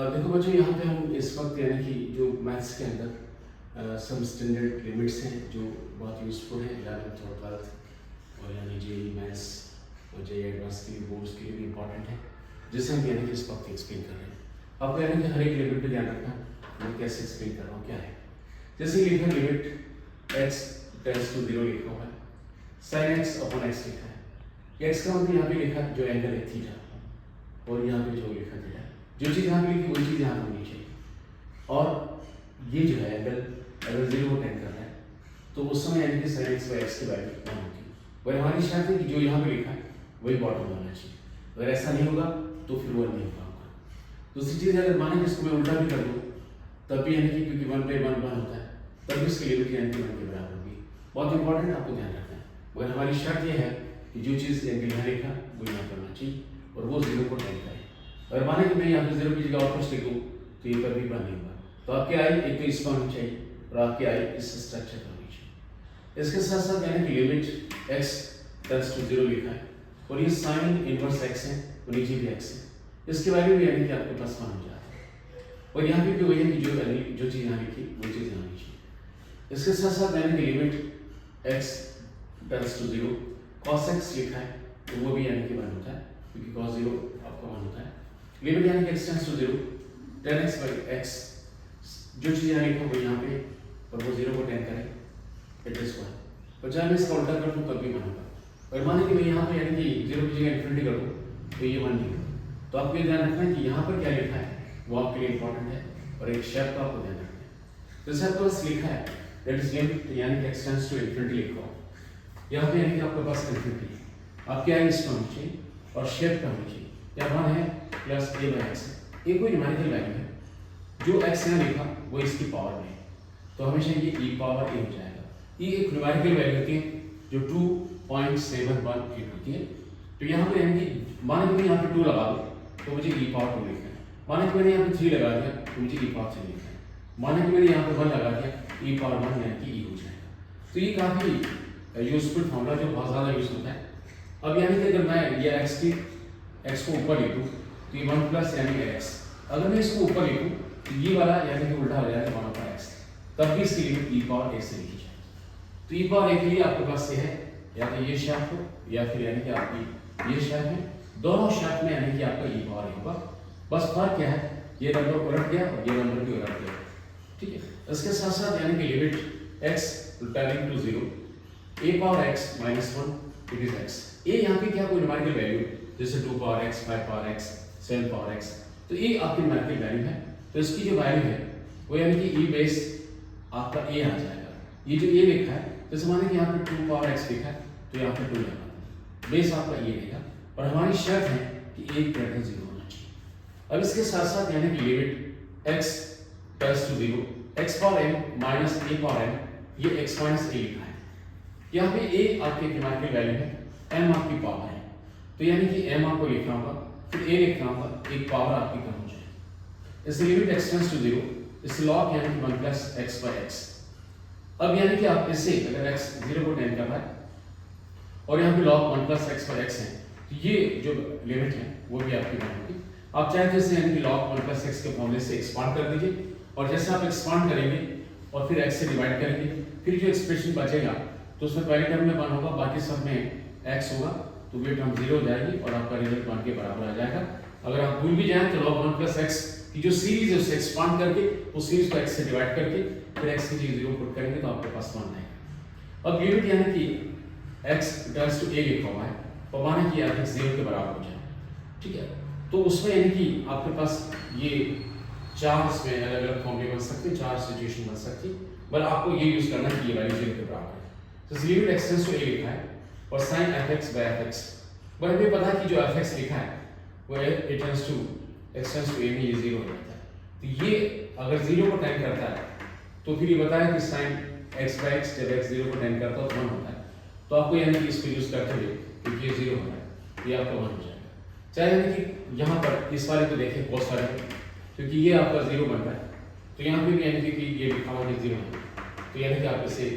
देखो बच्चों, यहाँ पे हम इस वक्त यानी कि जो मैथ्स के अंदर सम स्टैंडर्ड लिमिट्स हैं जो बहुत यूज़फुल हैं 11th और 12th और यानी जेई मैथ्स और जेई एडवांस के लिए बोर्ड्स के लिए भी इम्पॉर्टेंट है, जिसे हम यानी कि इस वक्त एक्सप्लेन कर रहे हैं। आपको यानी कि हर एक लिमिट पर ध्यान रखना, मैं कैसे एक्सप्लेन कर रहा हूँ क्या है। जैसे लिखा लिमिट एक्स टेंड्स टू 0 लिखा हुआ है, साइन एक्स अपॉन एक्स लिखा है। एक्स का मतलब यहाँ पे लिखा जो एंगल है थीटा, और यहाँ पे जो लिखा थीटा, जो चीज़ यहाँ पे लिखी वही चीज़ यहाँ पे होनी चाहिए। और ये जो है एंगल अगर 0 को टेन कर रहा है तो उस समय यानी कि साइन एक्स बाई एक्स की वैल्यू 1 होगी। वही हमारी शर्त है कि जो यहाँ पे लिखा है वही बॉटम होना चाहिए। अगर ऐसा नहीं होगा तो फिर वो नहीं होगा। दूसरी चीज़, अगर माने जिसको मैं उल्टा भी कर दूँ तब भी यानी कि क्योंकि 1 पे 1 1 होता है, तब भी इसकी लिमिट यानी कि 1 के बराबर होगी। बहुत इंपॉर्टेंट, आपको ध्यान रखना है। मगर हमारी शर्त यह है कि जो चीज़ एंगल यहाँ लिखा वो यहाँ करना चाहिए और वो 0 को टेन करे। अगर माने कि मैं यहाँ पे 0 की जगह और कुछ लिख दूँ तो ये कभी बन नहीं होगा। तो आपके आई एक तो इस पर होनी चाहिए और आपके आई इस स्ट्रक्चर पर होनी चाहिए। इसके साथ साथ यानी कि लिमिट एक्स टेंड्स टू 0 लिखा है और ये साइन इनवर्स एक्स है और नीचे भी एक्स है, इसकी वैल्यू भी यानी कि आपके पास 1 हो जाता है। और यहाँ पे भी वही है कि जो चीज़ यहाँ लिखी वो चीज़ यहाँ लिखी। इसके साथ साथ यानी कि limit x tends to 0 cos x लिखा है तो वो भी यानी कि 1 होता है, क्योंकि कॉस 0 आपका 1 होता है। लिमिट यानी कि x tends to 0 tan x by x, जो चीज़ यहाँ लिखा वो यहाँ पे और वो 0 को टेन करें इट इज 1। और चाहे मैं इसका उल्टा कर दूँ तब भी 1 होगा। और माने कि मैं यहाँ पे यानी कि 0 की जगह इन्फिनिटी कर दूँ तो ये 1 नहीं होगा। तो आपको ये ध्यान रखना है कि यहाँ पर क्या लिखा है वो आपके लिए इंपॉर्टेंट है और एक शर्त का आपको ध्यान रखना है। जैसे आपके पास लिखा है दैट इज लिमिट यानी कि एक्स टेंड्स टू इन्फिनिटी लिखा हो, यहाँ पे यानी कि आपके पास इन्फिनिटी है, आपके आई इस पर होनी चाहिए और शेप का होनी चाहिए। यहाँ 1 है प्लस a बाई एक्स है, ये कोई न्यूमेरिकल वैल्यू है, जो x यहाँ लिखा वो इसकी पावर में है तो हमेशा ये e पावर a हो जाएगा। ये एक न्यूमेरिकल वैल्यू होती है जो 2.718 होती है। तो यहाँ पे यानी कि माने कि मैं यहाँ पे 2 लगा दूँ तो मुझे e पावर 2 लिखना है, माने कि मैंने यहाँ पे 3 लगा दिया तो मुझे e पावर 3 लिखना है, माने कि मैंने यहाँ पे 1 लगा दिया e पावर 1 यानी कि e हो जाएगा। तो ये काफ़ी यूजफुल फॉर्मूला जो बहुत ज़्यादा यूज होता है। अब यानी कि अगर मैं ये x को ऊपर लिखूँ तो ये 1 प्लस यानी कि x, अगर मैं इसको ऊपर लिखूँ तो ये वाला यानी कि उल्टा हो जाएगा 1 पर x, तब भी इसकी लिमिट e पावर a से लिखी जाए। तो e पावर a के लिए आपके पास ये है या तो ये शेप हो या फिर यानी कि आपकी ये शेप है, दोनों शेप में यानी कि आपका e पावर a होगा। बस फर्क क्या है, ये नंबर उलट गया और ये नंबर भी उलट गया, ठीक है। इसके साथ साथ यानी कि limit x tending to 0 a power x minus 1 it is x। a यहाँ पे क्या कोई न्यूमेरिकल वैल्यू जैसे 2 power x 5 power x 7 power x, तो ये आपकी न्यूमेरिकल वैल्यू है। तो इसकी जो वैल्यू है वो यानी कि e बेस आपका a आ जाएगा। ये जो a लिखा है जैसे माने कि यहाँ पे 2 पावर x लिखा है तो यहाँ पे 2 लगा दें, बेस आपका ये रहेगा और हमारी शर्त है कि a ग्रेटर 0 होना चाहिए। अब इसके साथ साथ यानी कि limit x tends to 0 x power m minus a power m, ये x माइनस a लिखा है। यहाँ पे a आपकी न्यूमेरिकल वैल्यू है, m आपकी पावर है, तो यानी कि m आपको लिखना होगा फिर a लिखना होगा, एक पावर आपकी कम हो जाए। इससे लिमिट x टेंड्स टू 0 इससे लॉग यानी कि 1 प्लस x बाई x। अब यानी कि आप इससे अगर x 0 को टेन कर रहा है और यहाँ पे log 1 plus x by x है तो ये जो लिमिट है वो भी आपकी मान होगी। आप चाहे जैसे यानी कि लॉग 1 प्लस x के फॉर्मूले से एक्सपांड कर दीजिए और जैसे आप एक्सपांड करेंगे और फिर x से डिवाइड करेंगे फिर जो एक्सप्रेशन बचेगा तो उसमें पहले टर्म में 1 होगा, बाकी सब में x होगा, तो वे टर्म 0 हो जाएगी और आपका रिजल्ट 1 के बराबर आ जाएगा। अगर आप भूल भी जाएं तो log 1 प्लस x की जो सीरीज है उसे एक्सपांड करके उस सीरीज को x से डिवाइड करके फिर x की जगह 0 पुट करेंगे तो आपके पास 1 आएगा। अब लिमिट यानी कि x टेंड्स टू a लिखा हुआ है और माने कि आप 0 के बराबर हो जाए, ठीक है। तो उसमें यानी कि आपके पास ये 4 इसमें अलग अलग फॉर्मूले बन सकते हैं, 4 सिचुएशन बन सकती है, बट आपको ये यूज करना है कि ये वैल्यू 0 के बराबर है। तो limit x tends to a लिखा है और sin fx by fx, but हमें पता है कि जो fx लिखा है वो it tends to x tends to a में ये 0 हो जाता है। तो ये अगर 0 को टेन करता है तो फिर ये बताया कि sin x by x जब x 0 को टेन करता है तो 1 होता है। तो आपको यानी कि इसको यूज करते हुए क्योंकि ये 0 होना है ये आपका 1 हो जाएगा। चाहे यानी कि यहाँ पर इस वाले को देखें cos वाले को, क्योंकि ये आपका 0 बन रहा है तो यहाँ पे भी यानी कि ये लिखा हुआ है 0 है तो यानी कि आप इसे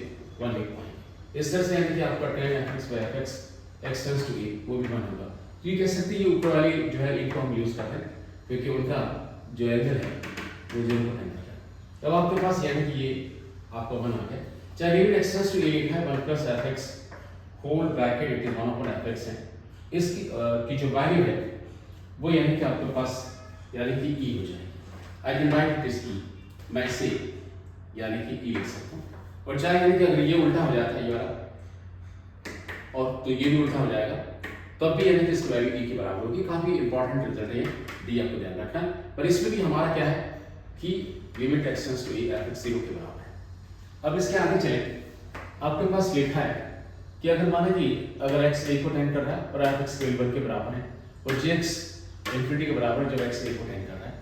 1 लिख पाएंगे। इस तरह से यानी कि आपका tan fx by fx x tends to a वो भी 1 होगा। तो ये कह सकते हैं ये ऊपर वाली जो है इनको हम यूज करते हैं क्योंकि उनका जो एंगल है वो 0 को टेंड कर रहा है। तब आपके पास यानी कि ये आपका 1 आ गया। चाहे लिमिट एक्सटेंड्स टू a है 1 plus f x whole bracket it is 1 upon f x है, इसकी की जो वैल्यू है वो यानी कि आपके पास यानी कि e हो जाएगी। I can write it is e, मैं इसे यानी कि e लिख सकता हूँ। और चाहे यानी कि अगर ये उल्टा हो जाता है ये वाला और तो ये भी उल्टा हो जाएगा तब भी यानी कि इसकी वैल्यू e के बराबर होगी। काफी इंपॉर्टेंट रिजल्ट है डी, आपको ध्यान रखना है। पर इसमें भी हमारा क्या है कि limit x tends to a f x 0 के बराबर है। अब इसके आगे चले, आपके पास लिखा है कि अगर माने कि अगर x a को टेंड कर रहा है और एफ एक्स के 1 के बराबर है और gx इंफिनिटी के बराबर जब x a को टेंड कर रहा है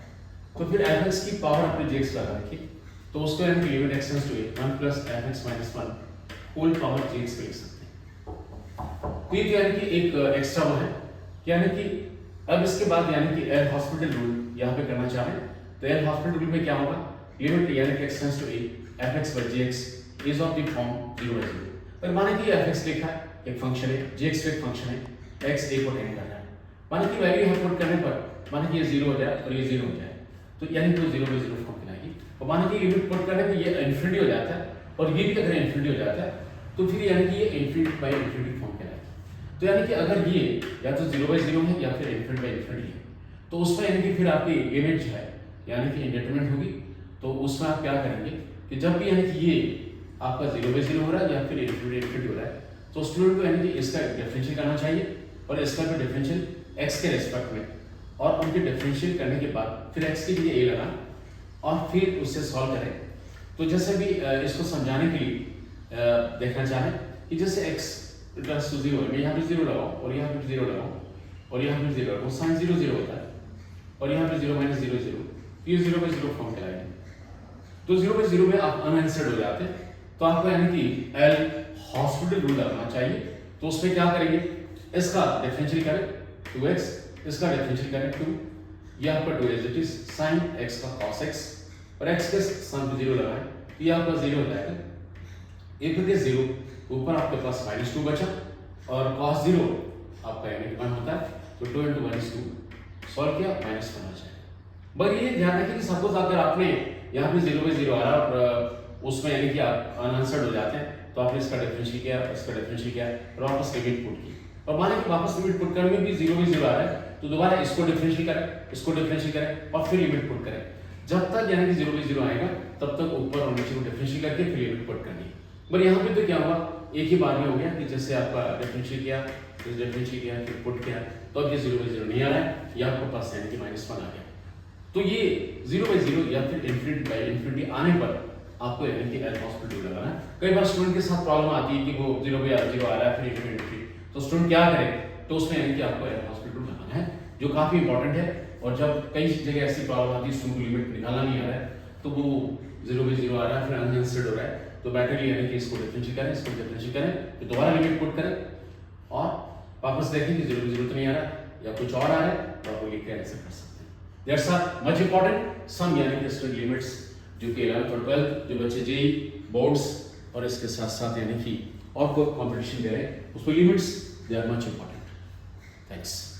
तो फिर एफ एक्स की पावर अपने gx लगा रखिए, तो उसको यानी कि limit x tends to a 1 plus f x minus 1 whole power gx पे लिख सकते हैं। तो ये यानी कि एक एक्स्ट्रा वो है, यानी कि अब इसके बाद यानी कि एल हॉस्पिटल रूल यहाँ पे करना चाहें तो एल हॉस्पिटल रूल में क्या होगा, लिमिट यानी कि x tends to a f x by gx is of the form 0 by 0। पर माने कि एफ एक्स लिखा है एक फंक्शन है, gx एक फंक्शन है, x a को टेंड कर रहा है, माने कि वैल्यू यहाँ पुट करने पर माने कि ये 0 हो जाए और ये 0 हो जाए तो यानी कि 0 by 0 फॉर्म बनाएगी। और माने कि लिमिट पुट करने पर ये इन्फिनिटी हो जाता है और ये भी अगर इन्फिनिटी हो जाता है तो फिर यानी कि ये इन्फिनिटी बाय इन्फिनिटी फॉर्म कहलाएगी। तो यानी कि अगर ये या तो 0 by 0 है या फिर इन्फिनिटी बाय इन्फिनिटी है तो उसमें यानी कि फिर आपकी लिमिट जो है यानी कि इंडेटरमिनेट होगी। तो उसमें आप क्या करेंगे कि जब भी यानी कि ये आपका 0 by 0 हो रहा है या फिर इन्फिनिटी हो रहा है तो स्टूडेंट को यानी कि इसका डिफरेंशियल करना चाहिए और इसका भी डिफरेंशियल x के रेस्पेक्ट में, और उनके डिफरेंशियल करने के बाद फिर x के लिए a लगा और फिर उससे सॉल्व करें। तो जैसे भी इसको समझाने के लिए देखना चाहें कि जैसे x प्लस टू 0 है, मैं यहाँ पे 0 लगाऊँ और यहाँ पे 0 लगाऊँ और यहाँ पे 0 लगाऊँ, साइन 0 0 होता है और यहाँ पे 0 माइनस 0 0, ये 0 by 0 फॉर्म कहलाएगा। तो 0 by 0 में आप अनआंसर्ड हो जाते हैं तो आपको यानी कि एल हॉस्पिटल रूल लगाना चाहिए। तो उसमें क्या करेंगे, इसका डिफरेंशियल करें 2x, इसका डिफरेंशियल करें 2, ये आपका 2 as it is sin x का cos x और x के स्थान पे 0 लगाएं तो ये आपका 0 हो जाएगा। एक के 0 ऊपर आपके पास -2 बचा और cos 0 आपका यानी कि 1 होता है तो 2 × -2 सॉल्व किया -1 आ जाएगा। बस ये ध्यान रखिए कि सपोज अगर आपने यहाँ पे 0 by 0 आ रहा है और उसमें यानी कि आप अनआंसर्ड हो जाते हैं तो आपने इसका डिफरेंशियल किया, इसका डिफरेंशियल किया और वापस लिमिट पुट की और माने कि वापस लिमिट पुट करने में भी 0 by 0 आ रहा है तो दोबारा इसको डिफरेंशियल करें, इसको डिफरेंशियल करें और फिर लिमिट पुट करें। जब तक यानी कि 0 by 0 आएगा तब तक ऊपर और नीचे को डिफरेंशियल करके फिर लिमिट पुट करनी है। पर यहाँ पे तो क्या हुआ, एक ही बार में हो गया कि जैसे आपका डिफरेंशियल किया, फिर डिफरेंशियल किया, फिर पुट किया तो अब ये 0 by 0 नहीं आ रहा है, ये आपके पास यानी कि -1 आ गया। तो ये 0 by 0 या फिर इन्फिनिटी बाय इन्फिनिटी आने पर आपको यानी कि एल हॉस्पिटल लगाना है। कई बार स्टूडेंट के साथ प्रॉब्लम आती है कि वो 0 by 0 आ रहा है फिर इन्फिनिटी, तो स्टूडेंट क्या करे, तो उसमें यानी कि आपको एल हॉस्पिटल लगाना है जो काफी इंपॉर्टेंट है। और जब कई जगह ऐसी प्रॉब्लम आती है स्टूडेंट को लिमिट निकालना नहीं आ रहा है तो वो 0 by 0 आ रहा है फिर अनआंसर्ड हो रहा है तो बेटर यानी कि इसको डिफरेंशियल करें, इसको डिफरेंशियल करें, फिर दोबारा लिमिट पुट करें और वापस देखें कि 0 by 0 तो नहीं आ रहा या कुछ और आ रहा है तो आप लिख के ऐसे कर सकते हैं। दैट्स आर मच इंपॉर्टेंट सम यानी कि स्टूडेंट लिमिट्स जो कि 11th और 12th जो बच्चे जेई बोर्ड्स और इसके साथ साथ यानी कि और कोई कंपटीशन दे रहे हैं उसमें limits they are much important. Thanks.